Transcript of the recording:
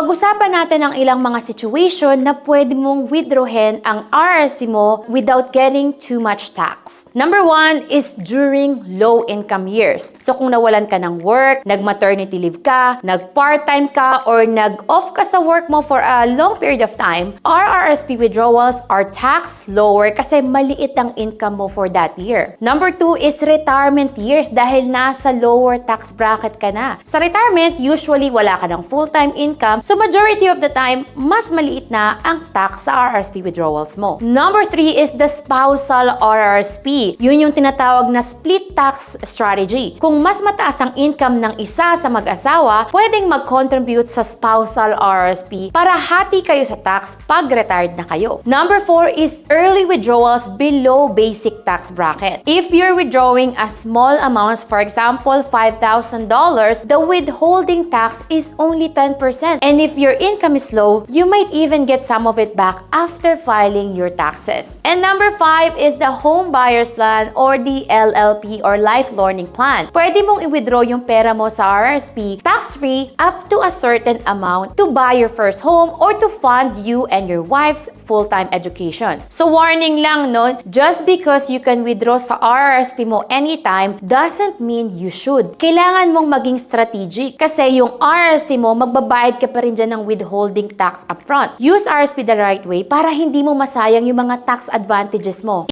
Pag-usapan natin ang ilang mga situation na pwede mong withdrawin ang RRSP mo without getting too much tax. Number 1 is during low-income years. So kung nawalan ka ng work, nag-maternity leave ka, nag-part-time ka, or nag-off ka sa work mo for a long period of time, RRSP withdrawals are taxed lower kasi maliit ang income mo for that year. Number 2 is retirement years dahil nasa lower tax bracket ka na. Sa retirement, usually wala ka ng full-time income. So majority of the time, mas maliit na ang tax sa RRSP withdrawals mo. Number 3 is the spousal RRSP. Yun yung tinatawag na split tax strategy. Kung mas mataas ang income ng isa sa mag-asawa, pwedeng mag-contribute sa spousal RRSP para hati kayo sa tax pag retired na kayo. Number 4 is early withdrawals below basic tax bracket. If you're withdrawing a small amounts, for example, $5,000, the withholding tax is only 10%. And if your income is low, you might even get some of it back after filing your taxes. And number 5 is the home buyer's plan or the LLP or life learning plan. Pwede mong i-withdraw yung pera mo sa RRSP tax-free up to a certain amount to buy your first home or to fund you and your wife's full-time education. So warning lang no, just because you can withdraw sa RRSP mo anytime doesn't mean you should. Kailangan mong maging strategic kasi yung RRSP mo magbabayad ka pa rin dyan ng withholding tax upfront. Use RRSP the right way para hindi mo masayang yung mga tax advantages mo.